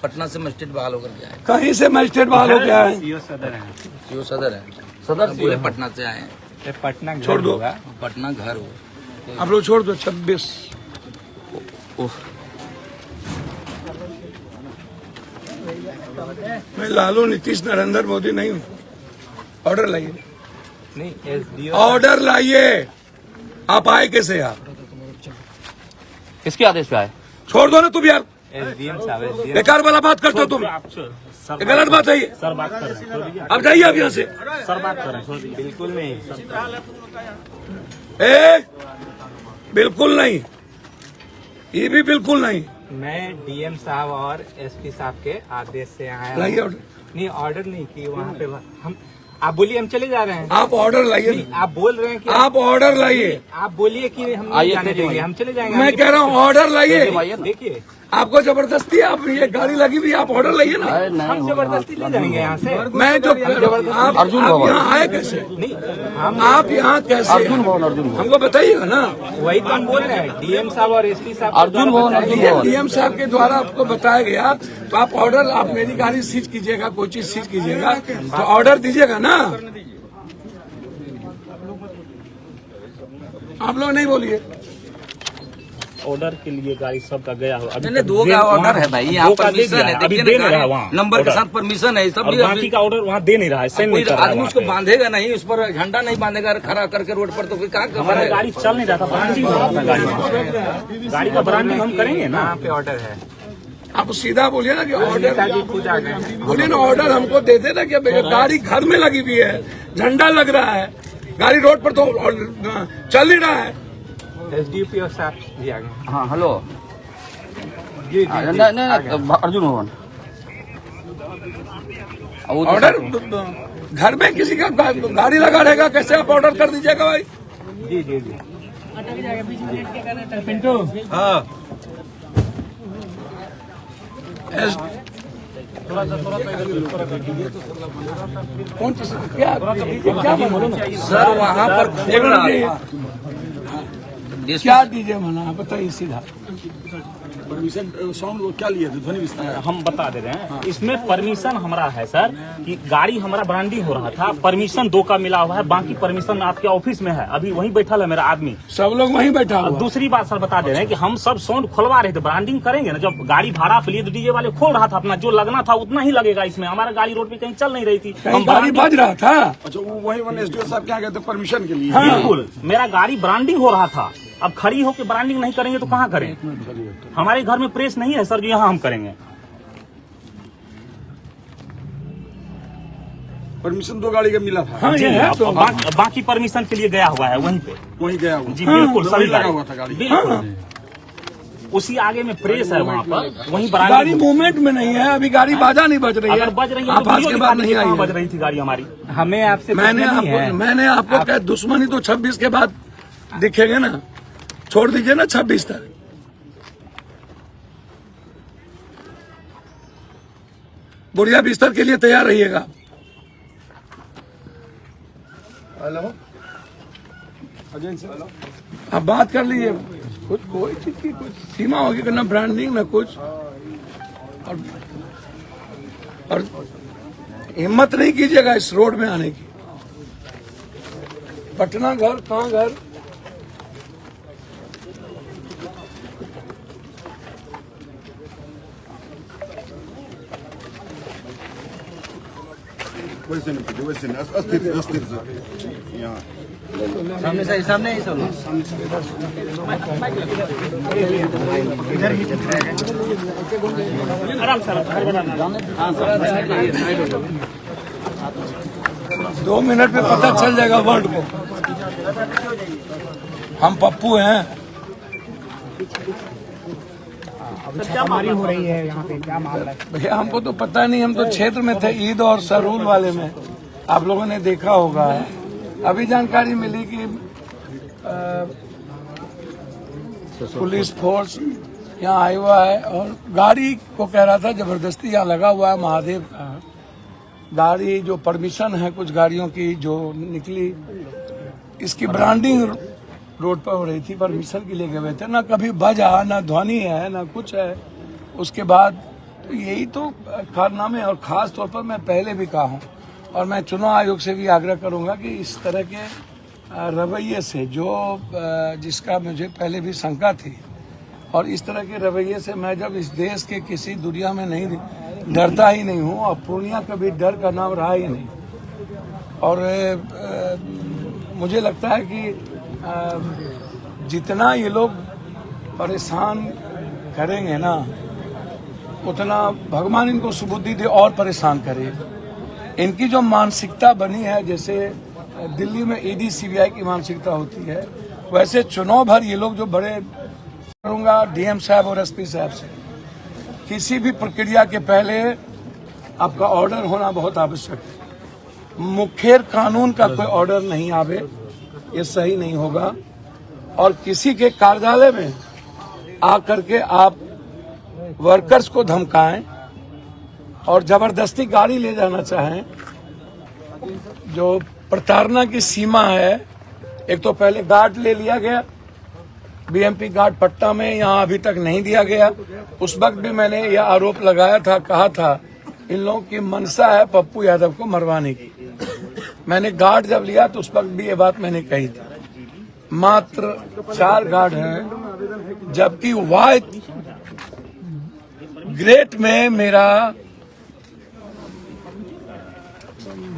पटना से मजिस्ट्रेट बहाल होकर के आए। कहीं से मजिस्ट्रेट बहाल हो गया है? सीओ सदर है। सदर पूरे पटना से आए हैं। पटना छोड़ दो, पटना घर हो। आप लोग छोड़ दो। 26 मैं लालू नीतीश नरेंद्र मोदी नहीं हूँ। ऑर्डर लाइए, नहीं एसडीओ ऑर्डर लाइए। आप आए कैसे आप? किसके आदेश पे आए? छोड़ दो ना तुम यार, एसडीएम साहब बेकार वाला बात करते हो तुम। ये गलत बात है ये। सर बात कर रहे हैं, अब जाइए आप यहाँ से। सर बात कर रहे हैं, बिल्कुल नहीं बिल्कुल नहीं, ये भी बिल्कुल नहीं। मैं डीएम साहब और एसपी साहब के आदेश से आया हूं। लाइए ऑर्डर। नहीं ऑर्डर नहीं की वहाँ पे हम, आप बोलिए हम चले जा रहे हैं। आप ऑर्डर लाइए, आप बोल रहे हैं कि आप ऑर्डर लाइए। आप बोलिए कि हम नहीं जाने देंगे, हम चले जाएंगे। मैं कह रहा हूँ ऑर्डर लाइए। देखिए आपको जबरदस्ती, आप ये गाड़ी लगी हुई, आप ऑर्डर लाइए ना। हम जबरदस्ती ले जाएंगे यहाँ से। मैं जो आप यहाँ आए कैसे? नहीं हम आप यहाँ कैसे? हमको बताइएगा ना। वही तो हम बोल रहे हैं, डीएम साहब और एसपी साहब। अर्जुन भवन डीएम साहब के द्वारा आपको बताया गया, तो आप ऑर्डर, आप मेरी गाड़ी सीज कीजिएगा, कोई चीज सीज कीजिएगा तो ऑर्डर दीजिएगा ना। आप लोग नहीं बोलिए। ऑर्डर के लिए गाड़ी सबका गया हो। मैंने 2 का ऑर्डर है भाई, यहाँ परमिशन है, अभी देखिए दे ना, नहीं रहा वहाँ नंबर के साथ परमिशन है। सब और बाकी का ऑर्डर वहाँ दे नहीं रहा है, सेंड नहीं कर रहा है आदमी वहाँ उसको पे। बांधेगा नहीं, उस पर झंडा नहीं बांधेगा खड़ा करके रोड पर, तो फिर कहाँ हमारा गाड़ी चल नहीं रहा था, ब्रांडिंग हो रहा था गाड़ी में। गाड़ी का ब्रांडिंग हम करेंगे ना। यहाँ पे ऑर्डर है, आप सीधा बोलिए ना कि ऑर्डर, नेताजी खुद आ गए। बोलिए ना ऑर्डर हमको दे देना कि गाड़ी घर में लगी हुई है, झंडा लग रहा है, गाड़ी रोड पर तो चल नहीं रहा है। एसडीपीओ साहब भी आ गए। हाँ हेलो, जी अर्जुन भवन ऑर्डर घर में किसी का गाड़ी लगा रहेगा, कैसे आप ऑर्डर कर दीजिएगा भाई? जी जी जी पिंटू हाँ कौन चीज क्या सर वहाँ पर खोल रहा था। क्या डीजे मना, बताइए सीधा। परमिशन साउंड वो क्या लिए थे? ध्वनि विस्तार हम बता दे रहे हैं, इसमें परमिशन हमारा है सर कि गाड़ी हमारा ब्रांडिंग हो रहा था, परमिशन 2 का मिला हुआ है, बाकी परमिशन आपके ऑफिस में है। अभी वहीं बैठा है मेरा आदमी, सब लोग वहीं बैठा हुआ। दूसरी बात सर बता दे रहे हैं कि हम सब साउंड खोलवा रहे थे, ब्रांडिंग करेंगे ना। जब गाड़ी भाड़ा पे लिए तो डीजे वाले खोल रहा था अपना, जो लगना था उतना ही लगेगा इसमें। हमारा गाड़ी रोड पे कहीं चल नहीं रही थी, हम गाड़ी बज रहा था। अच्छा, वो वही वन एसडीओ साहब क्या कहते परमिशन के लिए? बिल्कुल, मेरा गाड़ी ब्रांडिंग हो रहा था। अब खड़ी होकर ब्रांडिंग नहीं करेंगे तो कहाँ करें? हमारे घर में प्रेस नहीं है सर जो यहाँ हम करेंगे। परमिशन 2 गाड़ी का मिला था। हाँ, जी ये है तो। बाकी परमिशन के लिए गया हुआ है वहीं पे। वहीं गया हुआ जी बिल्कुल, वहीं सही लगा हुआ था गाड़ी। बिल्कुल, उसी आगे में प्रेस है वहाँ पर, वहीं गाड़ी ब्रांडिंग। मूवमेंट में नहीं है अभी, गाड़ी बाजा नहीं बज रही है। अगर बज रही है आप तो आज वीडियो के बाद निकालिए नहीं कहाँ आई बज रही थी गाड़ी हमारी। हमें आपसे मैंने आपको क्या दुश्मनी तो 26 के बाद दिखेगा ना, छोड़ दीजिए ना 26 तक। बुढ़िया बिस्तर के लिए तैयार रहिएगा। Hello Ajay sir, hello. आप बात कर लीजिए, कुछ कोई चीज की कुछ सीमा होगी कि ना ब्रांडिंग ना कुछ, और हिम्मत नहीं कीजिएगा इस रोड में आने की। पटना घर कहाँ घर? वैसे नहीं, अस्थिर से यहाँ सामने से सामने ही सब आराम से 2 मिनट में पता चल जाएगा वर्ल्ड को। हम पप्पू हैं। क्या हमारी हो रही है यहाँ पे, क्या मामला है? भैया हमको तो पता नहीं, हम तो क्षेत्र में थे, ईद और सरूल वाले में। आप लोगों ने देखा होगा, अभी जानकारी मिली कि पुलिस फोर्स यहाँ आया हुआ है और गाड़ी को कह रहा था जबरदस्ती यहाँ लगा हुआ है महादेव का। गाड़ी जो परमिशन है कुछ गाड़ियों की जो निकली, इसकी ब्रांडिंग रोड पर हो रही थी, परमिशन के लिए गए थे। ना कभी बजा, ना ध्वनि है, ना कुछ है। उसके बाद तो यही तो कारनामे, और खास तौर पर मैं पहले भी कहा हूँ और मैं चुनाव आयोग से भी आग्रह करूंगा कि इस तरह के रवैये से जिसका मुझे पहले भी शंका थी, और इस तरह के रवैये से मैं जब इस देश के किसी दुनिया में नहीं डरता ही नहीं हूँ, और पूर्णिया कभी डर का नाम रहा ही नहीं। और मुझे लगता है कि जितना ये लोग परेशान करेंगे ना, उतना भगवान इनको सुबुद्धि दे और परेशान करे। इनकी जो मानसिकता बनी है, जैसे दिल्ली में ईडी सीबीआई की मानसिकता होती है, वैसे चुनाव भर ये लोग जो बड़े करूंगा डीएम साहब और एसपी साहब से, किसी भी प्रक्रिया के पहले आपका ऑर्डर होना बहुत आवश्यक है। मुखेर कानून का कोई ऑर्डर नहीं आवे, ये सही नहीं होगा। और किसी के कार्यालय में आकर के आप वर्कर्स को धमकाएं और जबरदस्ती गाड़ी ले जाना चाहें, जो प्रताड़ना की सीमा है। एक तो पहले गार्ड ले लिया गया, बीएमपी गार्ड पट्टा में, यहाँ अभी तक नहीं दिया गया। उस वक्त भी मैंने यह आरोप लगाया था, कहा था इन लोगों की मंशा है पप्पू यादव को मरवाने की। मैंने गार्ड जब लिया तो उस वक्त भी ये बात मैंने कही थी। मात्र 4 गार्ड हैं, जबकि वाई ग्रेट में मेरा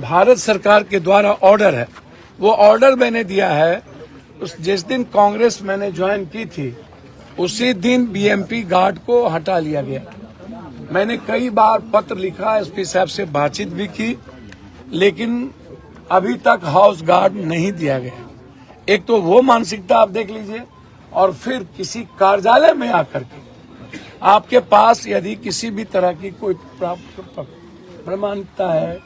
भारत सरकार के द्वारा ऑर्डर है, वो ऑर्डर मैंने दिया है। जिस दिन कांग्रेस मैंने ज्वाइन की थी, उसी दिन बीएमपी गार्ड को हटा लिया गया। मैंने कई बार पत्र लिखा, एसपी साहब से बातचीत भी की, लेकिन अभी तक हाउस गार्ड नहीं दिया गया। एक तो वो मानसिकता आप देख लीजिए, और फिर किसी कार्यालय में आकर के आपके पास यदि किसी भी तरह की कोई प्रमाणिकता है,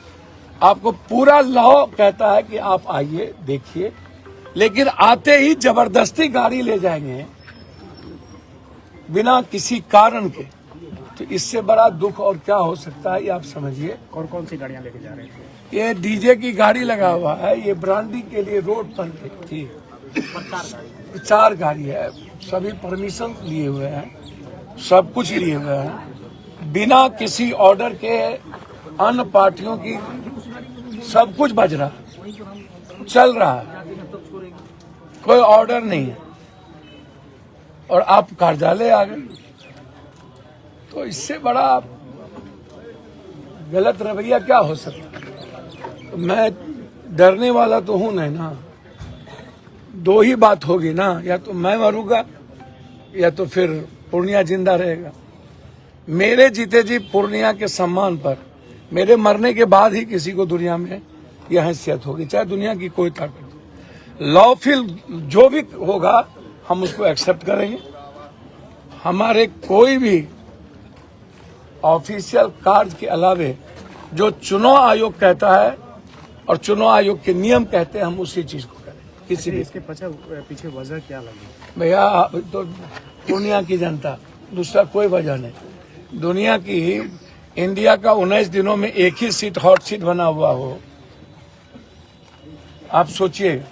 आपको पूरा लॉ कहता है कि आप आइए देखिए, लेकिन आते ही जबरदस्ती गाड़ी ले जाएंगे बिना किसी कारण के, तो इससे बड़ा दुख और क्या हो सकता है, ये आप समझिए। और कौन सी गाड़ियां लेके जा रहे थे? ये डीजे की गाड़ी लगा हुआ है, ये ब्रांडी के लिए रोड पर थी। 4 गाड़ी है, सभी परमिशन लिए हुए हैं, सब कुछ लिए हुए हैं, बिना किसी ऑर्डर के अन्य पार्टियों की सब कुछ बज रहा है, चल रहा है, कोई ऑर्डर नहीं है, और आप कार्यालय आ गए। तो इससे बड़ा गलत रवैया क्या हो सकता है? तो मैं डरने वाला तो हूं नहीं ना। 2 ही बात होगी ना, या तो मैं मरूंगा या तो फिर पूर्णिया जिंदा रहेगा। मेरे जीते जी पूर्णिया के सम्मान पर मेरे मरने के बाद ही किसी को दुनिया में यह हैसियत होगी, चाहे दुनिया की कोई ताकत। लॉफुल जो भी होगा हम उसको एक्सेप्ट करेंगे। हमारे कोई भी ऑफिशियल कार्य के अलावे जो चुनाव आयोग कहता है और चुनाव आयोग के नियम कहते हैं, हम उसी चीज को करें। किसी भी इसके पीछे वजह क्या लगी? भैया तो पूर्णिया की जनता, दूसरा कोई वजह नहीं। दुनिया की इंडिया का 19 दिनों में एक ही सीट हॉट सीट बना हुआ हो, आप सोचिए,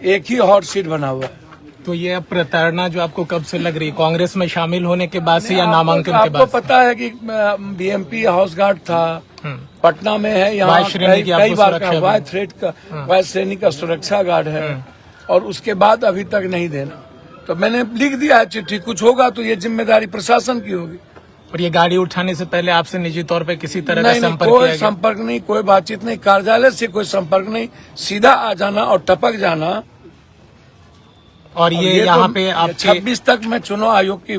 एक ही हॉट सीट बना हुआ है। तो ये प्रताड़ना जो आपको कब से लग रही है, कांग्रेस में शामिल होने के बाद से या नामांकन के बाद? आपको पता है कि बीएमपी हाउस गार्ड था, पटना में है, यहाँ कई बार का वाई थ्रेड का, वाई श्रेणी का सुरक्षा गार्ड है, और उसके बाद अभी तक नहीं देना। तो मैंने लिख दिया है चिट्ठी, कुछ होगा तो ये जिम्मेदारी प्रशासन की होगी। और ये गाड़ी उठाने से पहले आपसे निजी तौर पे किसी तरह का संपर्क कोई किया गया? संपर्क नहीं, कोई बातचीत नहीं, कार्यालय से कोई संपर्क नहीं, सीधा आ जाना और टपक जाना। और ये यहाँ पे आप 26 तक मैं चुनाव आयोग की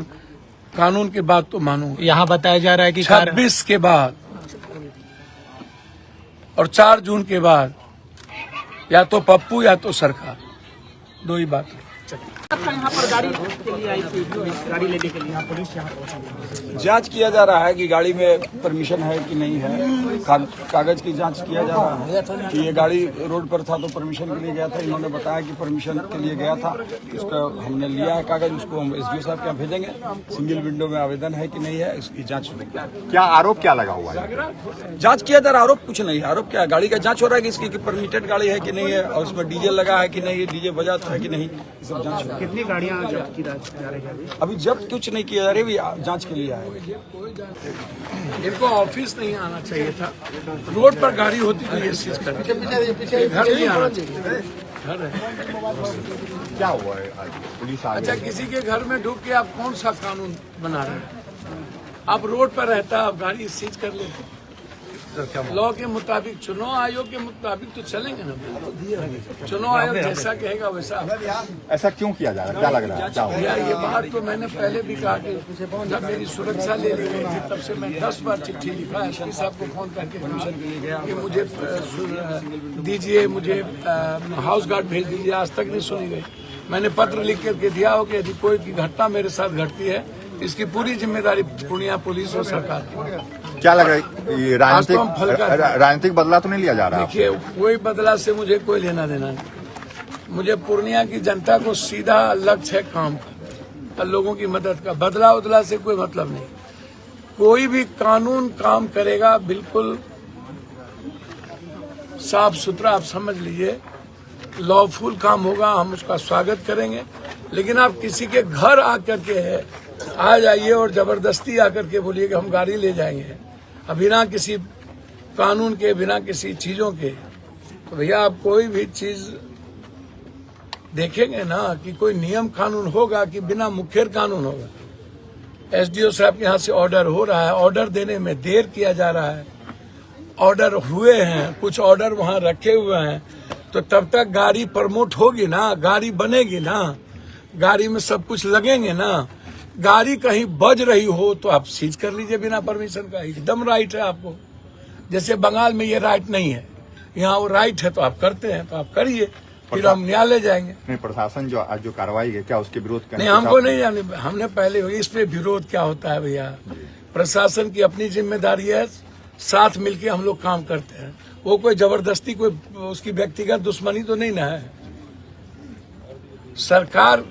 कानून की बात तो मानूंगा। यहाँ बताया जा रहा है कि 26 के बाद और 4 जून के बाद या तो पप्पू या तो सरकार, 2 ही बात है। यहाँ पर गाड़ी के लिए आई थी, गाड़ी लेने के लिए यहाँ पुलिस यहाँ पहुंची। जांच किया जा रहा है कि गाड़ी में परमिशन है कि नहीं है। कागज की जांच किया जा रहा है कि ये गाड़ी रोड पर था तो परमिशन के लिए गया था। इन्होंने बताया कि परमिशन के लिए गया था, उसका हमने लिया है कागज, उसको हम एसडीओ साहब के यहाँ भेजेंगे। सिंगल विंडो में आवेदन है कि नहीं है, इसकी जांच होगी। क्या आरोप क्या लगा हुआ है? जांच किया जा रहा है। आरोप कुछ नहीं है। आरोप क्या है? गाड़ी का जांच हो रहा है कि इसकी परमिटेड गाड़ी है कि नहीं है, और उसमें डीजे लगा है कि नहीं, डीजे बजा है कि नहीं, ये सब जांच हो रहा है। कितनी गाड़ियां जब्त की जा रही है? अभी जब्त कुछ नहीं किया जा रहा है, अभी जांच के लिए आए। इनको ऑफिस नहीं आना चाहिए था, रोड पर गाड़ी होती तो ये चीज कर, घर नहीं आना चाहिए। घर है क्या हुआ है आज पुलिस आ अच्छा, गई? किसी के घर में ढुक के आप कौन सा कानून बना रहे हैं? आप रोड पर रहता आप गाड़ी सीज कर लेते, लॉ के मुताबिक, चुनाव आयोग के मुताबिक तो चलेंगे ना। चुनाव आयोग जैसा कहेगा वैसा। ऐसा क्यों किया जा रहा है, क्या लग रहा है, क्या हुआ? भैया, ये बात तो मैंने पहले भी कहा कि जब मेरी सुरक्षा ले ली गई थी तब से मैं 10 बार चिट्ठी लिखा एसपी साहब को फोन करके कि मुझे दीजिए, मुझे हाउस गार्ड भेज दीजिए, आज तक नहीं सुनी गई। मैंने पत्र लिख करके दिया हो कि यदि कोई की घटना मेरे साथ घटती है इसकी पूरी जिम्मेदारी पूर्णिया पुलिस और सरकार की। क्या लग रहा है, ये राजनीतिक बदला तो नहीं लिया जा रहा? देखिए, कोई बदला से मुझे कोई लेना देना नहीं। मुझे पूर्णिया की जनता को सीधा लक्ष्य है काम का और लोगों की मदद का। बदला उदला से कोई मतलब नहीं। कोई भी कानून काम करेगा बिल्कुल साफ सुथरा, आप समझ लीजिए, लॉफुल काम होगा, हम उसका स्वागत करेंगे। लेकिन आप किसी के घर आकर के आ जाइए और जबरदस्ती आकर के बोलिए कि हम गाड़ी ले जाएंगे, बिना किसी कानून के, बिना किसी चीजों के, तो भैया आप कोई भी चीज देखेंगे ना कि कोई नियम कानून होगा कि बिना मुखर कानून होगा। एसडीओ साहब के यहाँ से ऑर्डर हो रहा है, ऑर्डर देने में देर किया जा रहा है। ऑर्डर हुए हैं, कुछ ऑर्डर वहाँ रखे हुए हैं, तो तब तक गाड़ी प्रमोट होगी ना, गाड़ी बनेगी ना, गाड़ी में सब कुछ लगेंगे ना। गाड़ी कहीं बज रही हो तो आप सीज कर लीजिए बिना परमिशन का, एकदम राइट है आपको। जैसे बंगाल में ये राइट नहीं है, यहाँ वो राइट है तो आप करते हैं, तो आप करिए, फिर हम न्यायालय जाएंगे। नहीं, प्रशासन जो आज जो कार्रवाई है, क्या उसके विरोध करने? नहीं, हमको नहीं जाने, हमने पहले इस पे विरोध क्या होता है भैया। प्रशासन की अपनी जिम्मेदारी है, साथ मिलके हम लोग काम करते हैं। वो कोई जबरदस्ती, कोई उसकी व्यक्तिगत दुश्मनी तो नहीं ना है। सरकार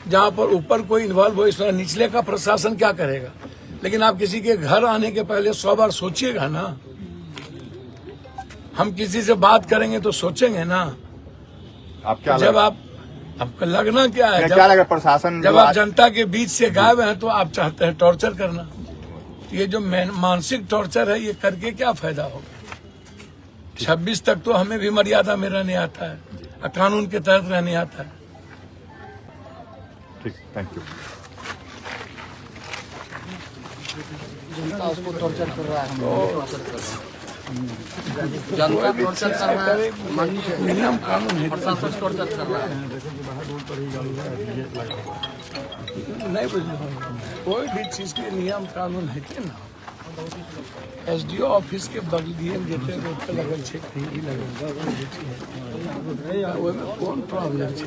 जहाँ पर ऊपर कोई इन्वॉल्व हो, इस तरह निचले का प्रशासन क्या करेगा? लेकिन आप किसी के घर आने के पहले 100 बार सोचिएगा ना। हम किसी से बात करेंगे तो सोचेंगे ना। आप क्या जब आपका लगना क्या है, क्या लगा प्रशासन जब आप जनता के बीच से गायब हैं तो आप चाहते हैं टॉर्चर करना। ये जो मानसिक टॉर्चर है, ये करके क्या फायदा होगा? 26 तक तो हमें भी मर्यादा में रहने आता है, कानून के तहत रहने आता है। ठीक, थैंक यू। जनता उसको टॉर्चर कर रहा है, जनता टॉर्चर कर रहा है, नियम कानून है, प्रशासन टॉर्चर कर रहा है। नहीं बुझे, कोई भी चीज के नियम कानून है कि ना। एसडीओ ऑफिस के बगल डीएम जेते रोड पे लगल छे, कहीं भी लगल कौन प्रॉब्लम छे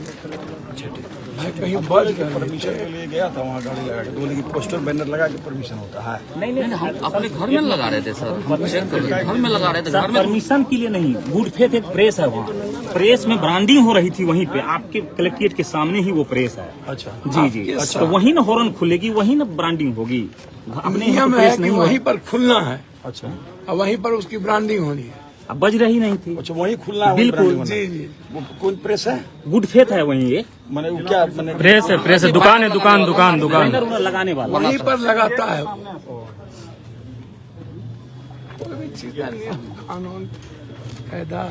भाई? कहीं बज गए, परमिशन के लिए गया था, वहाँ गाड़ी लगा के बोले कि पोस्टर बैनर लगा के परमिशन होता है। नहीं, हम अपने घर में लगा रहे थे सर, घर में लगा रहे थे। सर, परमिशन के लिए नहीं, गुड फेथ एक प्रेस है, वहाँ प्रेस में ब्रांडिंग हो रही थी, वहीं पे आपके कलेक्ट्रेट के सामने ही वो प्रेस है। अच्छा, जी, तो वहीं ना हॉर्न खुलेगी, वहीं ना ब्रांडिंग होगी। अपने नियम है कि वहीं पर खुलना है, अच्छा, और वहीं पर उसकी ब्रांडिंग होनी है। अब बज रही नहीं थी। अच्छा, वहीं खुलना है, बिल्कुल, जी जी। वो कौन प्रेस है? गुड फेथ है वहीं, ये मैंने वो क्या मैंने प्रेस है, दुकान है, दुकान बैनर लगाने वाला वहीं पर लगाता है। कोई भी चीज का नियम कानून कायदा